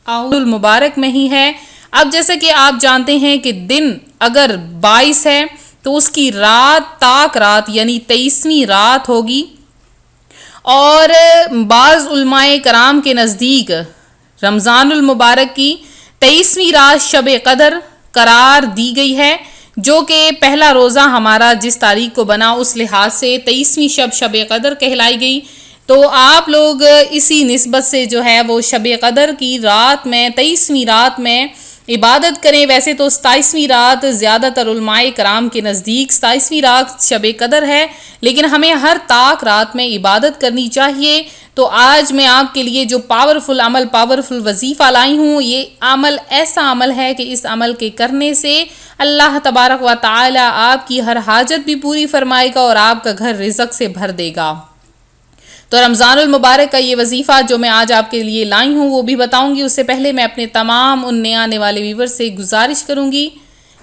المبارک میں ہی ہے۔ اب جیسے کہ آپ جانتے ہیں کہ دن اگر 22 ہے تو اس کی رات تاک رات یعنی 23ویں رات ہوگی، اور بعض علماء کرام کے نزدیک رمضان المبارک کی 23ویں رات شب قدر قرار دی گئی ہے، جو کہ پہلا روزہ ہمارا جس تاریخ کو بنا اس لحاظ سے 23ویں شب قدر کہلائی گئی۔ تو آپ لوگ اسی نسبت سے جو ہے وہ شب قدر کی رات میں 23ویں رات میں عبادت کریں۔ ویسے تو 27ویں رات زیادہ تر علماء کرام کے نزدیک 27ویں رات شب قدر ہے، لیکن ہمیں ہر طاق رات میں عبادت کرنی چاہیے۔ تو آج میں آپ کے لیے جو پاورفل وظیفہ لائی ہوں، یہ عمل ایسا عمل ہے کہ اس عمل کے کرنے سے اللہ تبارک و تعالی آپ کی ہر حاجت بھی پوری فرمائے گا اور آپ کا گھر رزق سے بھر دے گا۔ تو رمضان المبارک کا یہ وظیفہ جو میں آج آپ کے لیے لائی ہوں وہ بھی بتاؤں گی۔ اس سے پہلے میں اپنے تمام ان نئے آنے والے ویور سے گزارش کروں گی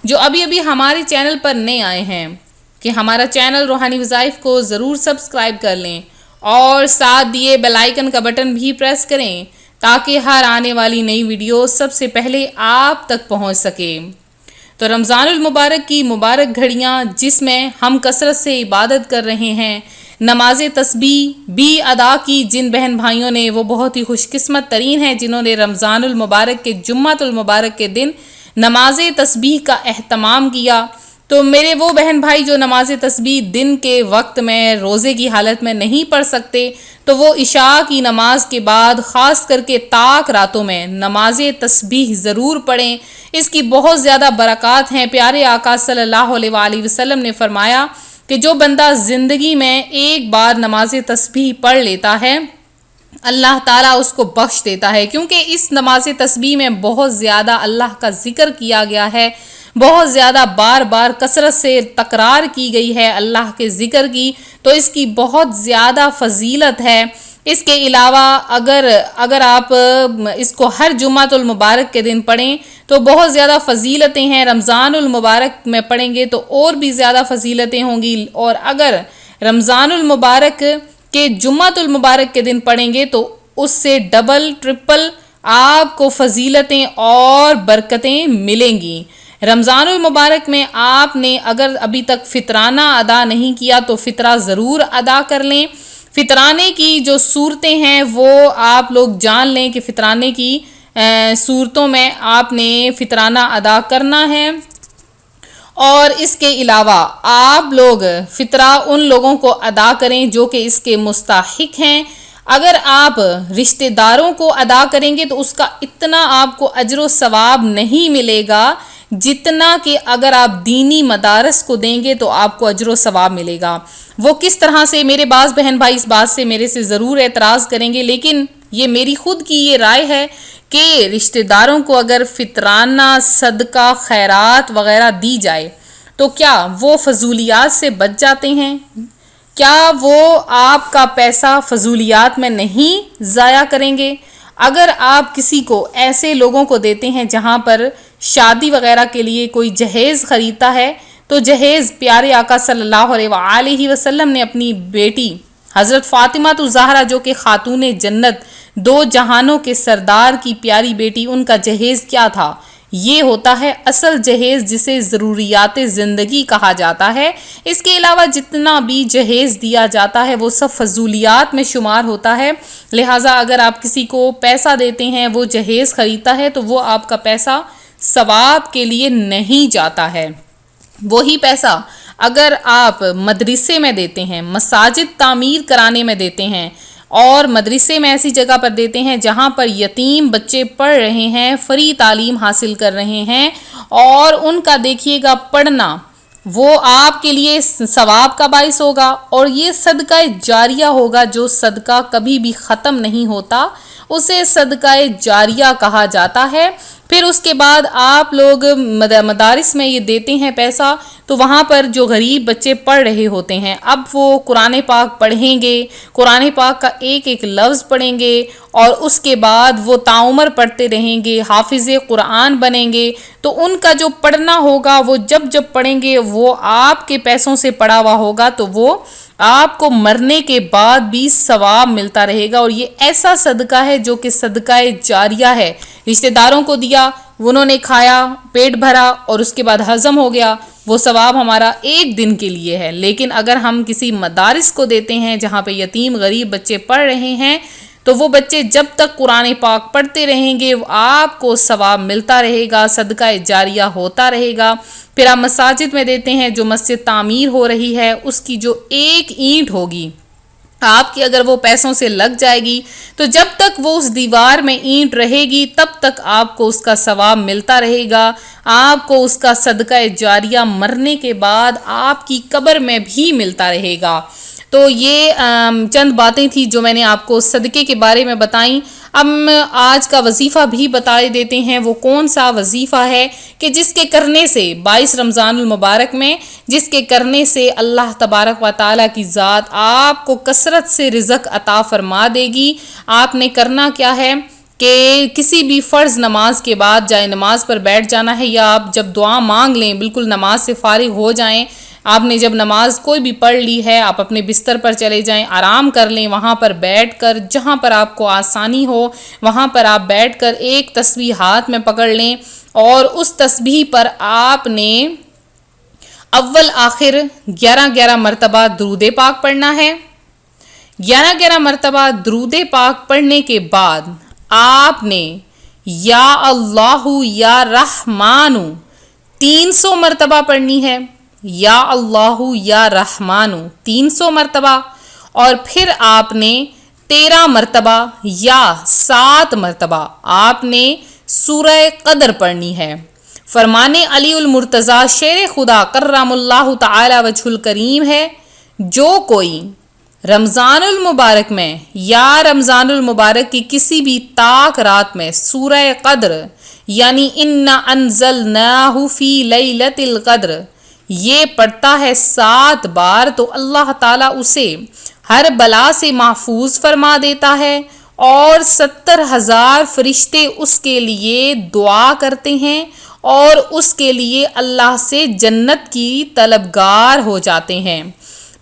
جو ابھی ہمارے چینل پر نئے آئے ہیں کہ ہمارا چینل روحانی وظائف کو ضرور سبسکرائب کر لیں اور ساتھ دیے بیل آئیکن کا بٹن بھی پریس کریں تاکہ ہر آنے والی نئی ویڈیو سب سے پہلے آپ تک پہنچ سکے۔ تو رمضان المبارک کی مبارک گھڑیاں جس میں ہم کثرت سے عبادت کر رہے ہیں، نماز تسبیح بھی ادا کی جن بہن بھائیوں نے، وہ بہت ہی خوش قسمت ترین ہیں جنہوں نے رمضان المبارک کے جمعۃ المبارک کے دن نماز تسبیح کا اہتمام کیا۔ تو میرے وہ بہن بھائی جو نماز تسبیح دن کے وقت میں روزے کی حالت میں نہیں پڑھ سکتے، تو وہ عشاء کی نماز کے بعد خاص کر کے طاق راتوں میں نماز تسبیح ضرور پڑھیں۔ اس کی بہت زیادہ برکات ہیں۔ پیارے آقا صلی اللہ علیہ وآلہ وسلم نے فرمایا کہ جو بندہ زندگی میں ایک بار نماز تسبیح پڑھ لیتا ہے، اللہ تعالیٰ اس کو بخش دیتا ہے، کیونکہ اس نماز تسبیح میں بہت زیادہ اللہ کا ذکر کیا گیا ہے، بہت زیادہ بار بار کثرت سے تکرار کی گئی ہے اللہ کے ذکر کی، تو اس کی بہت زیادہ فضیلت ہے۔ اس کے علاوہ اگر آپ اس کو ہر جمعۃ المبارک کے دن پڑھیں تو بہت زیادہ فضیلتیں ہیں۔ رمضان المبارک میں پڑھیں گے تو اور بھی زیادہ فضیلتیں ہوں گی، اور اگر رمضان المبارک کے جمعۃ المبارک کے دن پڑھیں گے تو اس سے ڈبل ٹرپل آپ کو فضیلتیں اور برکتیں ملیں گی۔ رمضان المبارک میں آپ نے اگر ابھی تک فطرانہ ادا نہیں کیا تو فطرہ ضرور ادا کر لیں۔ فطرانے کی جو صورتیں ہیں وہ آپ لوگ جان لیں کہ فطرانے کی صورتوں میں آپ نے فطرانہ ادا کرنا ہے، اور اس کے علاوہ آپ لوگ فطرہ ان لوگوں کو ادا کریں جو کہ اس کے مستحق ہیں۔ اگر آپ رشتہ داروں کو ادا کریں گے تو اس کا اتنا آپ کو اجر و ثواب نہیں ملے گا جتنا کہ اگر آپ دینی مدارس کو دیں گے تو آپ کو اجر و ثواب ملے گا۔ وہ کس طرح سے، میرے بعض بہن بھائی اس بات سے میرے سے ضرور اعتراض کریں گے، لیکن یہ میری خود کی یہ رائے ہے کہ رشتہ داروں کو اگر فطرانہ صدقہ خیرات وغیرہ دی جائے تو کیا وہ فضولیات سے بچ جاتے ہیں؟ کیا وہ آپ کا پیسہ فضولیات میں نہیں ضائع کریں گے؟ اگر آپ کسی کو ایسے لوگوں کو دیتے ہیں جہاں پر شادی وغیرہ کے لیے کوئی جہیز خریدتا ہے، تو جہیز پیارے آقا صلی اللہ علیہ وآلہ وسلم نے اپنی بیٹی حضرت فاطمہ الزہرا جو کہ خاتون جنت، دو جہانوں کے سردار کی پیاری بیٹی، ان کا جہیز کیا تھا؟ یہ ہوتا ہے اصل جہیز جسے ضروریات زندگی کہا جاتا ہے۔ اس کے علاوہ جتنا بھی جہیز دیا جاتا ہے وہ سب فضولیات میں شمار ہوتا ہے، لہٰذا اگر آپ کسی کو پیسہ دیتے ہیں، وہ جہیز خریدتا ہے، تو وہ آپ کا پیسہ ثواب کے لیے نہیں جاتا ہے۔ وہی پیسہ اگر آپ مدرسے میں دیتے ہیں، مساجد تعمیر کرانے میں دیتے ہیں، اور مدرسے میں ایسی جگہ پر دیتے ہیں جہاں پر یتیم بچے پڑھ رہے ہیں، فری تعلیم حاصل کر رہے ہیں، اور ان کا دیکھیے گا پڑھنا وہ آپ کے لیے ثواب کا باعث ہوگا، اور یہ صدقہ جاریہ ہوگا جو صدقہ کبھی بھی ختم نہیں ہوتا، اسے صدقہ جاریہ کہا جاتا ہے۔ پھر اس کے بعد آپ لوگ مدارس میں یہ دیتے ہیں پیسہ، تو وہاں پر جو غریب بچے پڑھ رہے ہوتے ہیں اب وہ قرآن پاک پڑھیں گے، قرآن پاک کا ایک ایک لفظ پڑھیں گے اور اس کے بعد وہ تعمر پڑھتے رہیں گے، حافظ قرآن بنیں گے، تو ان کا جو پڑھنا ہوگا وہ جب پڑھیں گے وہ آپ کے پیسوں سے پڑھا ہوا ہوگا، تو وہ آپ کو مرنے کے بعد بھی ثواب ملتا رہے گا۔ اور یہ ایسا صدقہ ہے جو کہ صدقہ جاریہ ہے، رشتہ داروں کو دیا، انہوں نے کھایا، پیٹ بھرا اور اس کے بعد ہضم ہو گیا، وہ ثواب ہمارا ایک دن کے لیے ہے۔ لیکن اگر ہم کسی مدارس کو دیتے ہیں جہاں پہ یتیم غریب بچے پڑھ رہے ہیں، تو وہ بچے جب تک قرآن پاک پڑھتے رہیں گے آپ کو ثواب ملتا رہے گا، صدقہ جاریہ ہوتا رہے گا۔ پھر آپ مساجد میں دیتے ہیں، جو مسجد تعمیر ہو رہی ہے اس کی جو ایک اینٹ ہوگی آپ کی اگر وہ پیسوں سے لگ جائے گی تو جب تک وہ اس دیوار میں اینٹ رہے گی تب تک آپ کو اس کا ثواب ملتا رہے گا، آپ کو اس کا صدقہ جاریہ مرنے کے بعد آپ کی قبر میں بھی ملتا رہے گا۔ تو یہ چند باتیں تھیں جو میں نے آپ کو صدقے کے بارے میں بتائیں۔ اب آج کا وظیفہ بھی بتا دیتے ہیں، وہ کون سا وظیفہ ہے کہ جس کے کرنے سے 22 رمضان المبارک میں جس کے کرنے سے اللہ تبارک و تعالیٰ کی ذات آپ کو کثرت سے رزق عطا فرما دے گی۔ آپ نے کرنا کیا ہے کہ کسی بھی فرض نماز کے بعد جائے نماز پر بیٹھ جانا ہے، یا آپ جب دعا مانگ لیں بالکل نماز سے فارغ ہو جائیں، آپ نے جب نماز کوئی بھی پڑھ لی ہے آپ اپنے بستر پر چلے جائیں، آرام کر لیں، وہاں پر بیٹھ کر جہاں پر آپ کو آسانی ہو وہاں پر آپ بیٹھ کر ایک تسبیح ہاتھ میں پکڑ لیں اور اس تسبیح پر آپ نے اول آخر 11 مرتبہ درود پاک پڑھنا ہے۔ 11 مرتبہ درود پاک پڑھنے کے بعد آپ نے یا اللہ یا رحمان 300 مرتبہ پڑھنی ہے، یا اللہ یا رحمان 300 مرتبہ، اور پھر آپ نے 13 مرتبہ یا 7 مرتبہ آپ نے سورہ قدر پڑھنی ہے۔ فرمان علی المرتضی شیر خدا کرم اللہ تعالی وجہ الکریم ہے، جو کوئی رمضان المبارک میں یا رمضان المبارک کی کسی بھی طاق رات میں سورہ قدر یعنی انا انزلناہ فی لیلۃ القدر یہ پڑھتا ہے 7 بار، تو اللہ تعالیٰ اسے ہر بلا سے محفوظ فرما دیتا ہے اور 70,000 فرشتے اس کے لیے دعا کرتے ہیں اور اس کے لیے اللہ سے جنت کی طلبگار ہو جاتے ہیں۔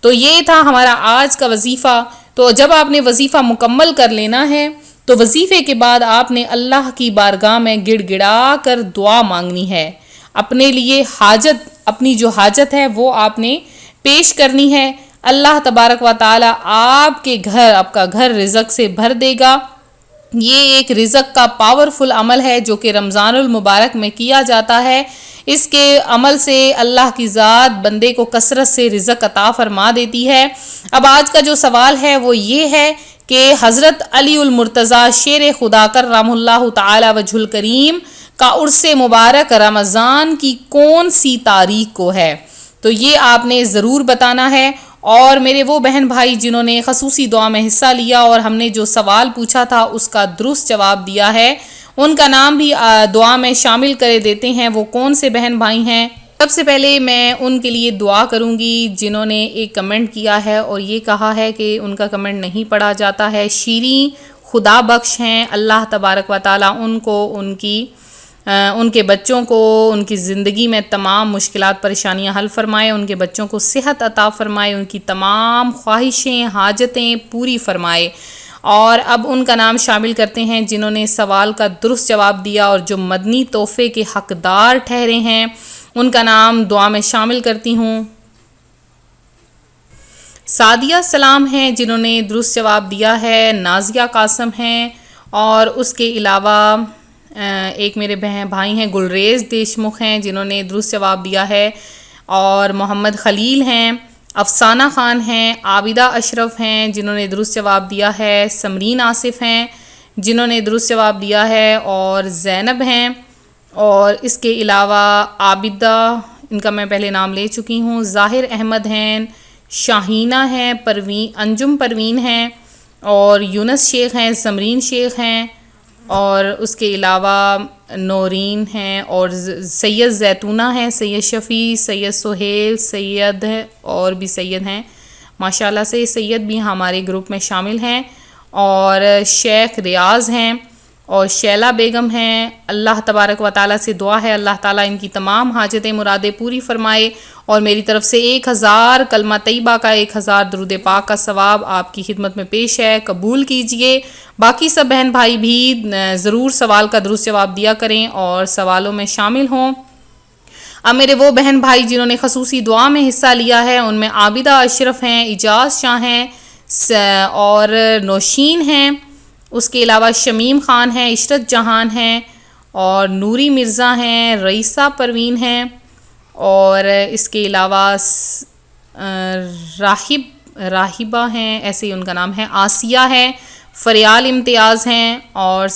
تو یہ تھا ہمارا آج کا وظیفہ۔ تو جب آپ نے وظیفہ مکمل کر لینا ہے تو وظیفے کے بعد آپ نے اللہ کی بارگاہ میں گڑ گڑا کر دعا مانگنی ہے، اپنے لیے حاجت، اپنی جو حاجت ہے وہ آپ نے پیش کرنی ہے۔ اللہ تبارک و تعالی آپ کے گھر، آپ کا گھر رزق سے بھر دے گا۔ یہ ایک رزق کا پاورفل عمل ہے جو کہ رمضان المبارک میں کیا جاتا ہے۔ اس کے عمل سے اللہ کی ذات بندے کو کثرت سے رزق عطا فرما دیتی ہے۔ اب آج کا جو سوال ہے وہ یہ ہے کہ حضرت علی المرتضی شیر خدا کرم اللہ تعالی وجہ الکریم کا عرس مبارک رمضان کی کون سی تاریخ کو ہے؟ تو یہ آپ نے ضرور بتانا ہے۔ اور میرے وہ بہن بھائی جنہوں نے خصوصی دعا میں حصہ لیا اور ہم نے جو سوال پوچھا تھا اس کا درست جواب دیا ہے، ان کا نام بھی دعا میں شامل کر دیتے ہیں۔ وہ کون سے بہن بھائی ہیں؟ سب سے پہلے میں ان کے لیے دعا کروں گی جنہوں نے ایک کمنٹ کیا ہے اور یہ کہا ہے کہ ان کا کمنٹ نہیں پڑھا جاتا ہے۔ شیریں خدا بخش ہیں، اللہ تبارک و تعالیٰ ان کو، ان کے بچوں کو، ان کی زندگی میں تمام مشکلات پریشانیاں حل فرمائے، ان کے بچوں کو صحت عطا فرمائے، ان کی تمام خواہشیں حاجتیں پوری فرمائے۔ اور اب ان کا نام شامل کرتے ہیں جنہوں نے سوال کا درست جواب دیا اور جو مدنی تحفے کے حقدار ٹھہرے ہیں، ان کا نام دعا میں شامل کرتی ہوں۔ سعدیہ سلام ہیں جنہوں نے درست جواب دیا ہے، نازیہ قاسم ہیں، اور اس کے علاوہ ایک میرے بہن بھائی ہیں گلریز دیشمکھ ہیں جنہوں نے درست جواب دیا ہے، اور محمد خلیل ہیں، افسانہ خان ہیں، عابدہ اشرف ہیں جنہوں نے درست جواب دیا ہے، سمرین آصف ہیں جنہوں نے درست جواب دیا ہے، اور زینب ہیں، اور اس کے علاوہ عابدہ، ان کا میں پہلے نام لے چکی ہوں، ظاہر احمد ہیں، شاہینہ ہیں، انجم پروین ہیں، اور یونس شیخ ہیں، سمرین شیخ ہیں، اور اس کے علاوہ نورین ہیں اور سید زیتونہ ہیں، سید شفیع، سید سہیل، سید اور بھی سید ہیں ماشاءاللہ سے، سید بھی ہمارے گروپ میں شامل ہیں، اور شیخ ریاض ہیں اور شیلا بیگم ہیں۔ اللہ تبارک و تعالیٰ سے دعا ہے اللہ تعالیٰ ان کی تمام حاجتیں مرادیں پوری فرمائے، اور میری طرف سے 1000 کلمہ طیبہ کا 1000 درود پاک کا ثواب آپ کی خدمت میں پیش ہے، قبول کیجئے۔ باقی سب بہن بھائی بھی ضرور سوال کا درست جواب دیا کریں اور سوالوں میں شامل ہوں۔ اب میرے وہ بہن بھائی جنہوں نے خصوصی دعا میں حصہ لیا ہے ان میں عابدہ اشرف ہیں، اجاز شاہ ہیں اور نوشین ہیں، اس کے علاوہ شمیم خان ہیں، عشرت جہان ہیں اور نوری مرزا ہیں، رئیسہ پروین ہیں، اور اس کے علاوہ راہبہ ہیں، ایسے ہی ان کا نام ہے، آسیہ ہے، فریال امتیاز ہیں اور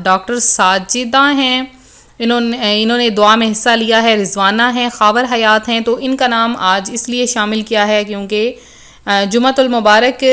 ڈاکٹر ساجدہ ہیں، انہوں نے دعا میں حصہ لیا ہے، رضوانہ ہیں، خاور حیات ہیں۔ تو ان کا نام آج اس لیے شامل کیا ہے کیونکہ جمعۃ المبارک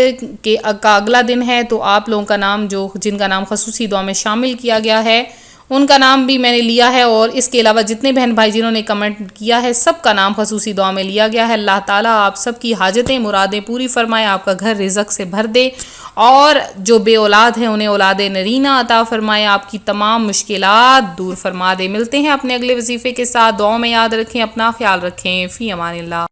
کا اگلا دن ہے، تو آپ لوگوں کا نام جن کا نام خصوصی دعا میں شامل کیا گیا ہے ان کا نام بھی میں نے لیا ہے، اور اس کے علاوہ جتنے بہن بھائی جنہوں نے کمنٹ کیا ہے سب کا نام خصوصی دعا میں لیا گیا ہے۔ اللہ تعالیٰ آپ سب کی حاجتیں مرادیں پوری فرمائے، آپ کا گھر رزق سے بھر دے، اور جو بے اولاد ہیں انہیں اولاد نرینہ عطا فرمائے، آپ کی تمام مشکلات دور فرما دے۔ ملتے ہیں اپنے اگلے وظیفے کے ساتھ، دعاؤں میں یاد رکھیں، اپنا خیال رکھیں، فی امان اللہ۔